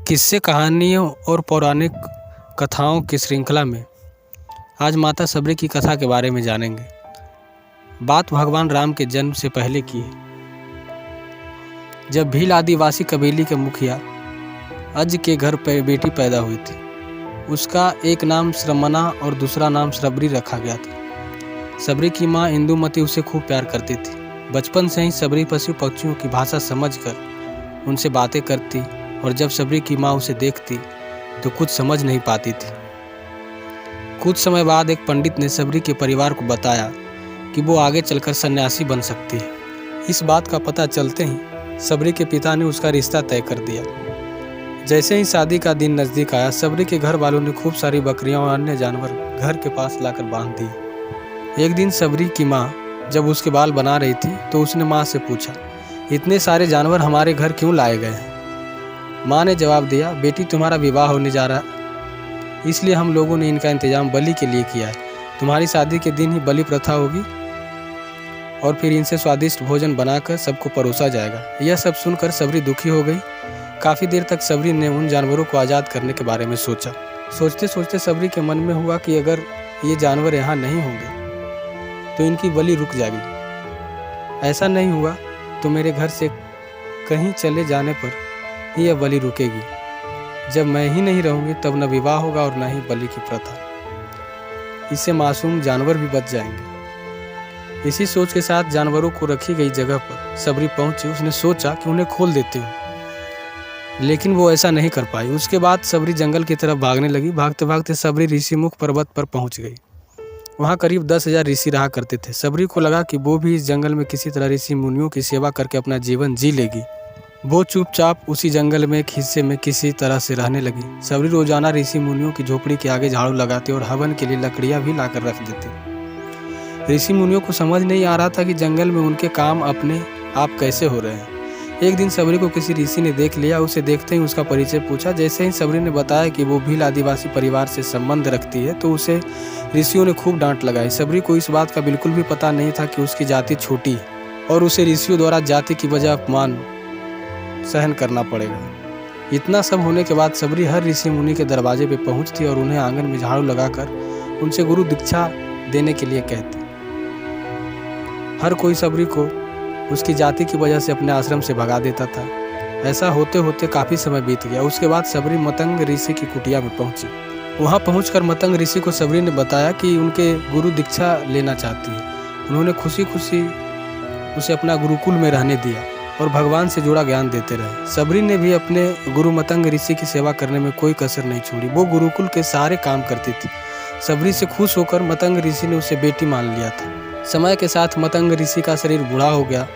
किस्से कहानियों और पौराणिक कथाओं की श्रृंखला में आज माता सबरी की कथा के बारे में जानेंगे। बात भगवान राम के जन्म से पहले की है, जब भील आदिवासी कबीले के मुखिया अज के घर पर बेटी पैदा हुई थी। उसका एक नाम श्रमना और दूसरा नाम सबरी रखा गया था। सबरी की माँ इंदुमती उसे खूब प्यार करती थी। बचपन से ही सबरी पशु पक्षियों की भाषा समझकर उनसे बातें करती और जब सबरी की माँ उसे देखती तो कुछ समझ नहीं पाती थी। कुछ समय बाद एक पंडित ने सबरी के परिवार को बताया कि वो आगे चलकर सन्यासी बन सकती है। इस बात का पता चलते ही सबरी के पिता ने उसका रिश्ता तय कर दिया। जैसे ही शादी का दिन नज़दीक आया, सबरी के घर वालों ने खूब सारी बकरियां और अन्य जानवर घर के पास लाकर बांध दिए। एक दिन सबरी की माँ जब उसके बाल बना रही थी तो उसने माँ से पूछा, इतने सारे जानवर हमारे घर क्यों लाए गए हैं? माँ ने जवाब दिया, बेटी तुम्हारा विवाह होने जा रहा है, इसलिए हम लोगों ने इनका इंतजाम बलि के लिए किया है। तुम्हारी शादी के दिन ही बलि प्रथा होगी और फिर इनसे स्वादिष्ट भोजन बनाकर सबको परोसा जाएगा। यह सब सुनकर सबरी दुखी हो गई। काफ़ी देर तक सबरी ने उन जानवरों को आज़ाद करने के बारे में सोचा। सोचते सोचते सबरी के मन में हुआ कि अगर ये जानवर यहाँ नहीं होंगे तो इनकी बलि रुक जाएगी। ऐसा नहीं हुआ तो मेरे घर से कहीं चले जाने पर ही यह बलि रुकेगी। जब मैं ही नहीं रहूँगी तब न विवाह होगा और न ही बलि की प्रथा। इससे मासूम जानवर भी बच जाएंगे। इसी सोच के साथ जानवरों को रखी गई जगह पर सबरी पहुंची। उसने सोचा कि उन्हें खोल देती हूँ, लेकिन वो ऐसा नहीं कर पाई। उसके बाद सबरी जंगल की तरफ भागने लगी। भागते भागते सबरी ऋषिमुख पर्वत पर पहुंच गई। वहाँ करीब 10,000 ऋषि रहा करते थे। सबरी को लगा कि वो भी इस जंगल में किसी तरह ऋषि मुनियों की सेवा करके अपना जीवन जी लेगी। वो चुपचाप उसी जंगल में एक हिस्से में किसी तरह से रहने लगी। सबरी रोजाना ऋषि मुनियों की झोपड़ी के आगे झाड़ू लगाते और हवन के लिए लकड़ियाँ भी लाकर रख देते। ऋषि मुनियों को समझ नहीं आ रहा था कि जंगल में उनके काम अपने आप कैसे हो रहे हैं। एक दिन सबरी को किसी ऋषि ने देख लिया। उसे देखते ही उसका परिचय पूछा। जैसे ही सबरी ने बताया कि वो भील आदिवासी परिवार से संबंध रखती है तो उसे ऋषियों ने खूब डांट लगाई। सबरी को इस बात का बिल्कुल भी पता नहीं था कि उसकी जाति छोटी है और उसे ऋषियों द्वारा जाति की वजह अपमान सहन करना पड़ेगा। इतना सब होने के बाद सबरी हर ऋषि मुनि के दरवाजे पे पहुंचती और उन्हें आंगन में झाड़ू लगाकर उनसे गुरु दीक्षा देने के लिए कहती। हर कोई सबरी को उसकी जाति की वजह से अपने आश्रम से भगा देता था। ऐसा होते होते काफ़ी समय बीत गया। उसके बाद सबरी मतंग ऋषि की कुटिया में पहुंची। वहां पहुंचकर मतंग ऋषि को सबरी ने बताया कि उनके गुरु दीक्षा लेना चाहती है। उन्होंने खुशी खुशी उसे अपना गुरुकुल में रहने दिया और भगवान से जुड़ा ज्ञान देते रहे। सबरी ने भी अपने गुरु मतंग ऋषि की सेवा करने में कोई कसर नहीं छोड़ी। वो गुरुकुल के सारे काम करती थी। सबरी से खुश होकर मतंग ऋषि ने उसे बेटी मान लिया था। समय के साथ मतंग ऋषि का शरीर बूढ़ा हो गया।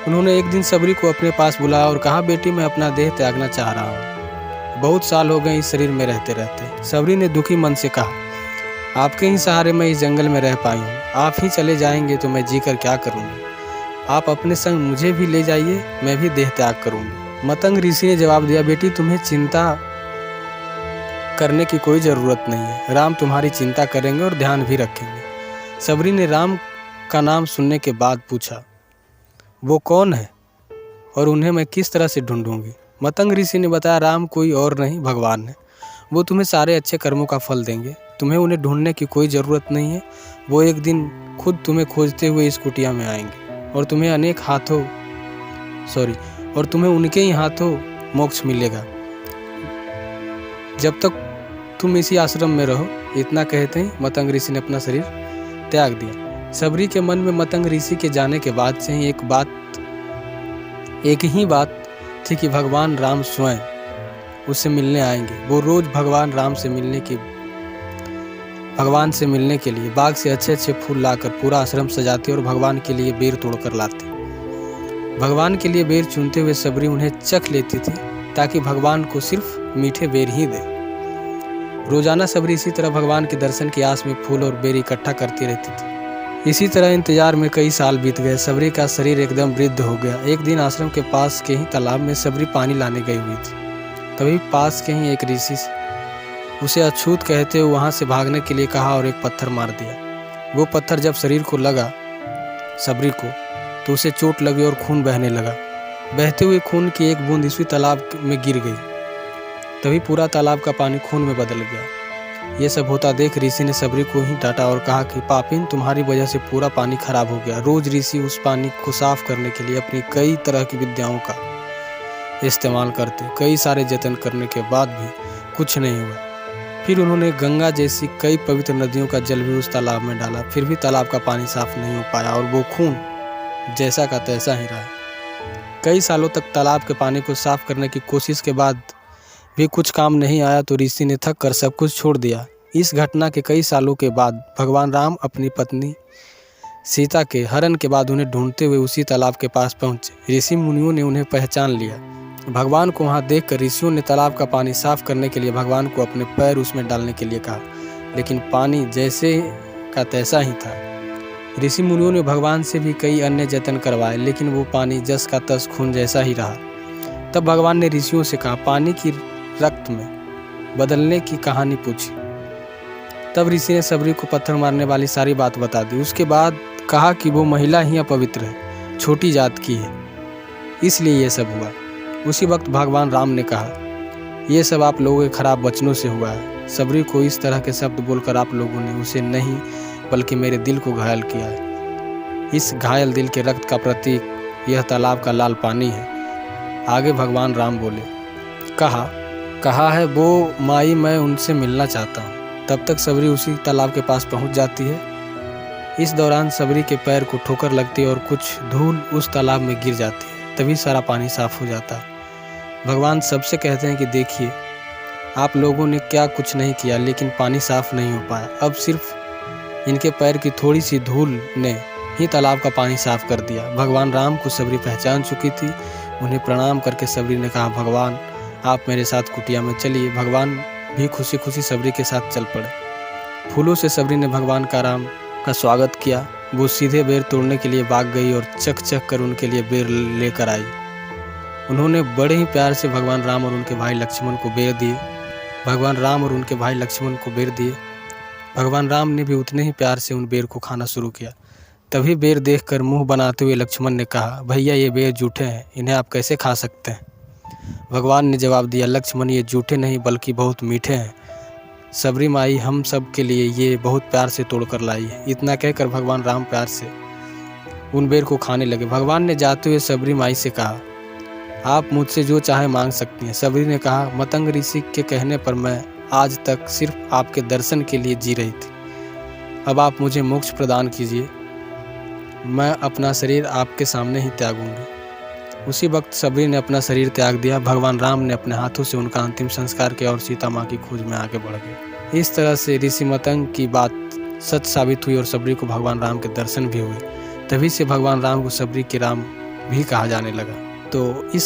उन्होंने एक दिन सबरी को अपने पास बुलाया और कहा, बेटी मैं अपना देह त्यागना चाह रहा हूँ। बहुत साल हो गए इस शरीर में रहते रहते। सबरी ने दुखी मन से कहा, आपके ही सहारे मैं इस जंगल में रह पाई हूँ। आप ही चले जाएंगे तो मैं जीकर क्या करूँगी? आप अपने संग मुझे भी ले जाइए, मैं भी देह त्याग करूँगी। मतंग ऋषि ने जवाब दिया, बेटी तुम्हें चिंता करने की कोई ज़रूरत नहीं है। राम तुम्हारी चिंता करेंगे और ध्यान भी रखेंगे। सबरी ने राम का नाम सुनने के बाद पूछा, वो कौन है और उन्हें मैं किस तरह से ढूंढूंगी? मतंग ऋषि ने बताया, राम कोई और नहीं भगवान है। वो तुम्हें सारे अच्छे कर्मों का फल देंगे। तुम्हें उन्हें ढूंढने की कोई ज़रूरत नहीं है। वो एक दिन खुद तुम्हें खोजते हुए इस कुटिया में आएंगे और तुम्हें और तुम्हें उनके ही हाथों मोक्ष मिलेगा जब तक तुम इसी आश्रम में रहो। इतना कहते ही मतंग ऋषि ने अपना शरीर त्याग दिया। सबरी के मन में मतंग ऋषि के जाने के बाद से ही एक ही बात थी कि भगवान राम स्वयं उससे मिलने आएंगे। वो रोज भगवान से मिलने के लिए बाग से अच्छे अच्छे फूल लाकर पूरा आश्रम सजाती और भगवान के लिए बेर तोड़कर लाती। भगवान के लिए बेर चुनते हुए सबरी उन्हें चख लेती थी ताकि भगवान को सिर्फ मीठे बेर ही दे। रोजाना सबरी इसी तरह भगवान के दर्शन की आस में फूल और बेर इकट्ठा करती रहती थी। इसी तरह इंतजार में कई साल बीत गए। सबरी का शरीर एकदम वृद्ध हो गया। एक दिन आश्रम के पास के ही तालाब में सबरी पानी लाने गई हुई थी। तभी पास के ही एक ऋषि उसे अछूत कहते हुए वहां से भागने के लिए कहा और एक पत्थर मार दिया। वो पत्थर जब शरीर को लगा सबरी को तो उसे चोट लगी और खून बहने लगा। बहते हुए खून की एक बूंद इसी तालाब में गिर गई। तभी पूरा तालाब का पानी खून में बदल गया। ये सब होता देख ऋषि ने सबरी को ही डांटा और कहा कि पापिन, तुम्हारी वजह से पूरा पानी खराब हो गया। रोज ऋषि उस पानी को साफ करने के लिए अपनी कई तरह की विद्याओं का इस्तेमाल करते। कई सारे जतन करने के बाद भी कुछ नहीं हुआ। फिर उन्होंने गंगा जैसी कई पवित्र नदियों का जल भी उस तालाब में डाला, फिर भी तालाब का पानी साफ नहीं हो पाया और वो खून जैसा का तैसा ही रहा। कई सालों तक तालाब के पानी को साफ करने की कोशिश के बाद भी कुछ काम नहीं आया तो ऋषि ने थक कर सब कुछ छोड़ दिया। इस घटना के कई सालों के बाद भगवान राम अपनी पत्नी सीता के हरण के बाद उन्हें ढूंढते हुए उसी तालाब के पास पहुंचे। ऋषि मुनियों ने उन्हें पहचान लिया। भगवान को वहां देखकर ऋषियों ने तालाब का पानी साफ करने के लिए भगवान को अपने पैर उसमें डालने के लिए कहा, लेकिन पानी जैसे का तैसा ही था। ऋषि मुनियों ने भगवान से भी कई अन्य जतन करवाए, लेकिन वो पानी जस का तस खून जैसा ही रहा। तब भगवान ने ऋषियों से कहा, पानी की रक्त में बदलने की कहानी पूछी। तब ऋषि ने सबरी को पत्थर मारने वाली सारी बात बता दी। उसके बाद कहा कि वो महिला ही अपवित्र है, छोटी जात की है, इसलिए ये सब हुआ। उसी वक्त भगवान राम ने कहा, ये सब आप लोगों के खराब वचनों से हुआ है। सबरी को इस तरह के शब्द बोलकर आप लोगों ने उसे नहीं बल्कि मेरे दिल को घायल किया है। इस घायल दिल के रक्त का प्रतीक यह तालाब का लाल पानी है। आगे भगवान राम बोले, कहा है वो माई, मैं उनसे मिलना चाहता हूँ। तब तक सबरी उसी तालाब के पास पहुँच जाती है। इस दौरान सबरी के पैर को ठोकर लगती है और कुछ धूल उस तालाब में गिर जाती है। तभी सारा पानी साफ हो जाता है। भगवान सबसे कहते हैं कि देखिए, आप लोगों ने क्या कुछ नहीं किया, लेकिन पानी साफ नहीं हो पाया। अब सिर्फ इनके पैर की थोड़ी सी धूल ने ही तालाब का पानी साफ कर दिया। भगवान राम को सबरी पहचान चुकी थी। उन्हें प्रणाम करके सबरी ने कहा, भगवान आप मेरे साथ कुटिया में चलिए। भगवान भी खुशी खुशी सबरी के साथ चल पड़े। फूलों से सबरी ने भगवान का राम का स्वागत किया। वो सीधे बेर तोड़ने के लिए भाग गई और चक चक कर उनके लिए बेर लेकर आई। उन्होंने बड़े ही प्यार से भगवान राम और उनके भाई लक्ष्मण को बेर दिए। भगवान राम ने भी उतने ही प्यार से उन बेर को खाना शुरू किया। तभी बेर देखकर मुंह बनाते हुए लक्ष्मण ने कहा, भैया ये बेर जूठे हैं, इन्हें आप कैसे खा सकते हैं? भगवान ने जवाब दिया, लक्ष्मण ये जूठे नहीं बल्कि बहुत मीठे हैं। सबरी माई हम सब के लिए ये बहुत प्यार से तोड़कर लाई है। इतना कहकर भगवान राम प्यार से उन बेर को खाने लगे। भगवान ने जाते हुए सबरी माई से कहा, आप मुझसे जो चाहे मांग सकती हैं। सबरी ने कहा, मतंग ऋषि के कहने पर मैं आज तक सिर्फ आपके दर्शन के लिए जी रही थी। अब आप मुझे मोक्ष प्रदान कीजिए। मैं अपना शरीर आपके सामने ही त्यागूंगी। उसी वक्त सबरी ने अपना शरीर त्याग दिया। भगवान राम ने अपने हाथों से उनका अंतिम संस्कार किया और सीता माँ की खोज में आगे बढ़ गए। इस तरह से ऋषि मतंग की बात सच साबित हुई और सबरी को भगवान राम के दर्शन भी हुए। तभी से भगवान राम को सबरी के राम भी कहा जाने लगा। तो इस